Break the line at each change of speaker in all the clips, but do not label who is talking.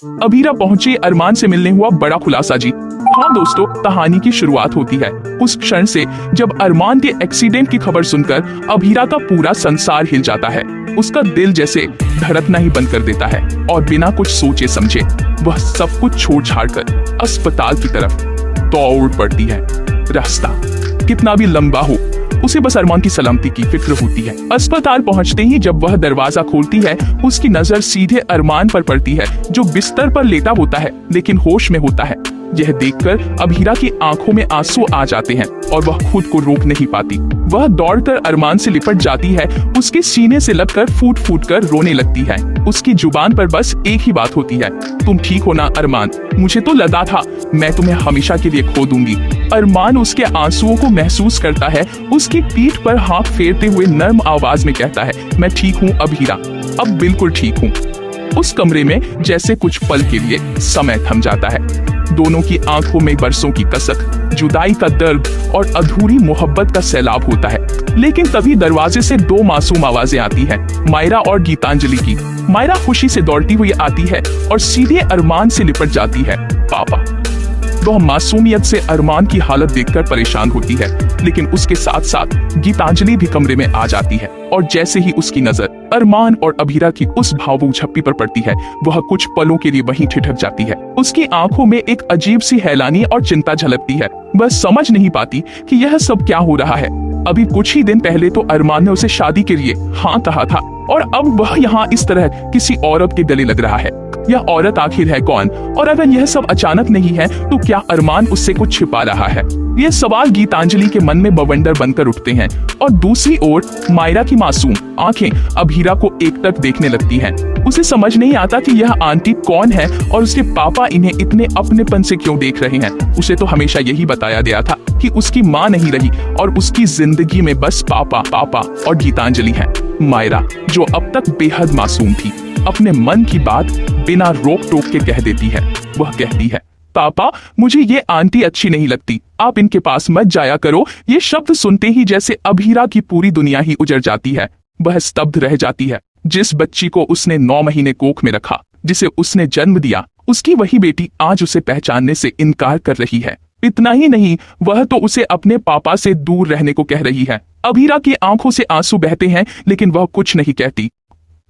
अभीरा पहुंचे अरमान से मिलने हुआ बड़ा खुलासा जी। हाँ दोस्तों, कहानी की शुरुआत होती है उस क्षण से जब अरमान के एक्सीडेंट की खबर सुनकर अभीरा का पूरा संसार हिल जाता है। उसका दिल जैसे धड़कना ही बंद कर देता है और बिना कुछ सोचे समझे वह सब कुछ छोड़ छाड़ कर अस्पताल की तरफ दौड़ पड़ती है। रास्ता कितना भी लंबा हो, उसे बस अरमान की सलामती की फिक्र होती है। अस्पताल पहुंचते ही जब वह दरवाजा खोलती है, उसकी नजर सीधे अरमान पर पड़ती है जो बिस्तर पर लेटा होता है लेकिन होश में होता है। यह देखकर अभीरा की आंखों में आंसू आ जाते हैं और वह खुद को रोक नहीं पाती। वह दौड़कर अरमान से लिपट जाती है, उसके सीने से लगकर फूट फूट कर रोने लगती है। उसकी जुबान पर बस एक ही बात होती है, तुम ठीक हो ना अरमान? मुझे तो लगा था मैं तुम्हें हमेशा के लिए खो दूंगी। अरमान उसके आंसुओं को महसूस करता है, उसकी पीठ पर हाथ फेरते हुए नर्म आवाज में कहता है, मैं ठीक हूँ अभीरा, अब बिल्कुल ठीक हूँ। उस कमरे में जैसे कुछ पल के लिए समय थम जाता है। दोनों की आंखों में बरसों की कसक, जुदाई का दर्द और अधूरी मोहब्बत का सैलाब होता है। लेकिन तभी दरवाजे से दो मासूम आवाजें आती हैं, मायरा और गीतांजलि की। मायरा खुशी से दौड़ती हुई आती है और सीधे अरमान से लिपट जाती है। पापा। वह मासूमियत से अरमान की हालत देखकर परेशान होती है, लेकिन उसके साथ साथ गीतांजलि भी कमरे में आ जाती है और जैसे ही उसकी नजर अरमान और अभीरा की उस भावुक झप्पी पर पड़ती है, वह कुछ पलों के लिए वहीं ठिठक जाती है। उसकी आंखों में एक अजीब सी हैरानी और चिंता झलकती है। वह समझ नहीं पाती कि यह सब क्या हो रहा है। अभी कुछ ही दिन पहले तो अरमान ने उसे शादी के लिए हाँ कहा था और अब वह यहाँ इस तरह किसी औरत के गले लग रहा है। यह औरत आखिर है कौन? और अगर यह सब अचानक नहीं है तो क्या अरमान उससे कुछ छिपा रहा है? ये सवाल गीतांजलि के मन में बवंडर बनकर उठते हैं और दूसरी ओर मायरा की मासूम आंखें अभीरा को एकटक देखने लगती हैं। उसे समझ नहीं आता कि यह आंटी कौन है और उसके पापा इन्हें इतने अपनेपन से क्यों देख रहे हैं। उसे तो हमेशा यही बताया गया था कि उसकी माँ नहीं रही और उसकी जिंदगी में बस पापा पापा और गीतांजलि है। मायरा जो अब तक बेहद मासूम थी, अपने मन की बात बिना रोक टोक के कह देती है। वह कहती है, पापा मुझे ये आंटी अच्छी नहीं लगती, आप इनके पास मत जाया करो। ये शब्द सुनते ही जैसे अभीरा की पूरी दुनिया ही उजड़ जाती है। वह स्तब्ध रह जाती है। जिस बच्ची को उसने 9 महीने कोख में रखा, जिसे उसने जन्म दिया, उसकी वही बेटी आज उसे पहचानने से इनकार कर रही है। इतना ही नहीं, वह तो उसे अपने पापा से दूर रहने को कह रही है। अभीरा की आंखों से आंसू बहते हैं, लेकिन वह कुछ नहीं कहती।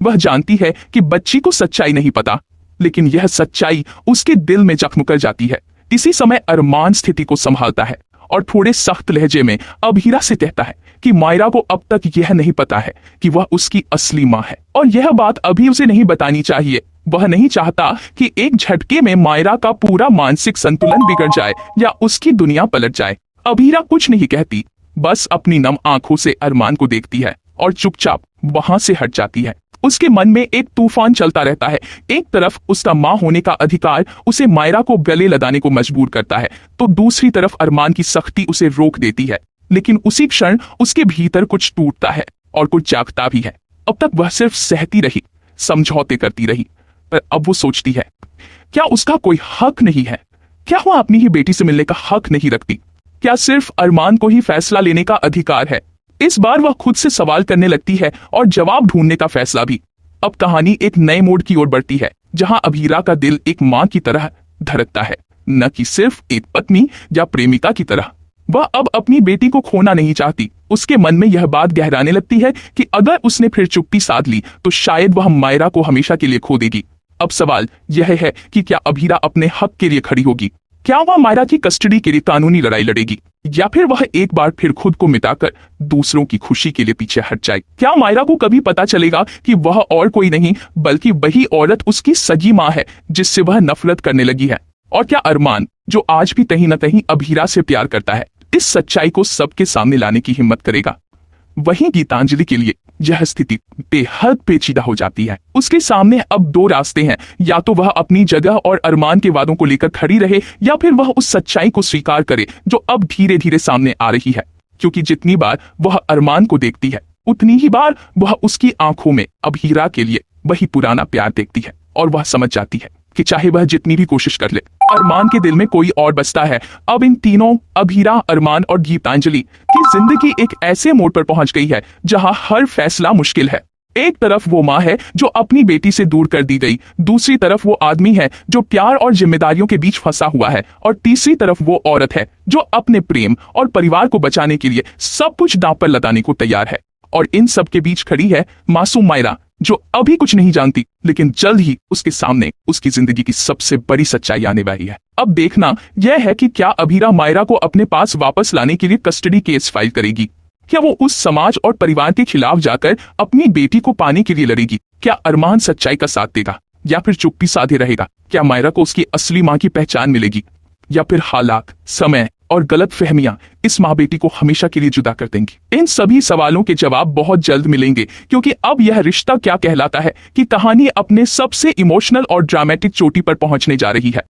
वह जानती है कि बच्ची को सच्चाई नहीं पता, लेकिन यह सच्चाई उसके दिल में जख्म कर जाती है। इसी समय अरमान स्थिति को संभालता है और थोड़े सख्त लहजे में अभीरा से कहता है कि मायरा को अब तक यह नहीं पता है कि वह उसकी असली माँ है और यह बात अभी उसे नहीं बतानी चाहिए। वह नहीं चाहता कि एक झटके में मायरा का पूरा मानसिक संतुलन बिगड़ जाए या उसकी दुनिया पलट जाए। अभीरा कुछ नहीं कहती, बस अपनी नम आंखों से अरमान को देखती है और चुपचाप वहां से हट जाती है। उसके मन में एक तूफान चलता रहता है। एक तरफ उसका माँ होने का अधिकार उसे मायरा को गले लगाने को मजबूर करता है, तो दूसरी तरफ अरमान की सख्ती उसे रोक देती है। लेकिन उसी क्षण उसके भीतर कुछ टूटता है और कुछ जागता भी है। अब तक वह सिर्फ सहती रही, समझौते करती रही, पर अब वो सोचती है, क्या उसका कोई हक नहीं है? क्या वह अपनी ही बेटी से मिलने का हक नहीं रखती? क्या सिर्फ अरमान को ही फैसला लेने का अधिकार है? इस बार वह खुद से सवाल करने लगती है और जवाब ढूंढने का फैसला भी। अब कहानी एक नए मोड़ की ओर बढ़ती है, जहां अभीरा का दिल एक मां की तरह धड़कता है, न कि सिर्फ एक पत्नी या प्रेमिका की तरह। वह अब अपनी बेटी को खोना नहीं चाहती। उसके मन में यह बात गहराने लगती है कि अगर उसने फिर चुप्पी साध ली तो शायद वह मायरा को हमेशा के लिए खो देगी। अब सवाल यह है कि क्या अभीरा अपने हक के लिए खड़ी होगी? क्या वह मायरा की कस्टडी के लिए कानूनी लड़ाई लड़ेगी, या फिर वह एक बार फिर खुद को मिटाकर दूसरों की खुशी के लिए पीछे हट जाए? क्या मायरा को कभी पता चलेगा कि वह और कोई नहीं बल्कि वही औरत उसकी सगी माँ है जिससे वह नफरत करने लगी है? और क्या अरमान, जो आज भी कहीं न कहीं अभीरा से प्यार करता है, इस सच्चाई को सबके सामने लाने की हिम्मत करेगा? वहीं गीतांजलि के लिए यह स्थिति बेहद पेचीदा हो जाती है। उसके सामने अब 2 रास्ते हैं, या तो वह अपनी जगह और अरमान के वादों को लेकर खड़ी रहे, या फिर वह उस सच्चाई को स्वीकार करे जो अब धीरे धीरे सामने आ रही है। क्योंकि जितनी बार वह अरमान को देखती है, उतनी ही बार वह उसकी आंखों में अभीरा के लिए वही पुराना प्यार देखती है और वह समझ जाती है कि चाहे वह जितनी भी कोशिश कर ले, अरमान के दिल में कोई और बसता है। अब इन तीनों, अभीरा, अरमान और गीतांजलि की जिंदगी एक ऐसे मोड़ पर पहुंच गई है जहां हर फैसला मुश्किल है। एक तरफ वो माँ है जो अपनी बेटी से दूर कर दी गई, दूसरी तरफ वो आदमी है जो प्यार और जिम्मेदारियों के बीच फंसा हुआ है, और तीसरी तरफ वो औरत है जो अपने प्रेम और परिवार को बचाने के लिए सब कुछ दांव पर लगाने को तैयार है। और इन सब के बीच खड़ी है मासूम मायरा, जो अभी कुछ नहीं जानती, लेकिन जल्द ही उसके सामने उसकी जिंदगी की सबसे बड़ी सच्चाई आने वाली है। अब देखना यह है कि क्या अभीरा मायरा को अपने पास वापस लाने के लिए कस्टडी केस फाइल करेगी, क्या वो उस समाज और परिवार के खिलाफ जाकर अपनी बेटी को पाने के लिए लड़ेगी, क्या अरमान सच्चाई का साथ देगा या फिर चुप्पी साधे रहेगा, क्या मायरा को उसकी असली माँ की पहचान मिलेगी, या फिर हालात, समय और गलत फहमियां इस माँ बेटी को हमेशा के लिए जुदा कर देंगी। इन सभी सवालों के जवाब बहुत जल्द मिलेंगे, क्योंकि अब यह रिश्ता क्या कहलाता है कि कहानी अपने सबसे इमोशनल और ड्रामेटिक चोटी पर पहुंचने जा रही है।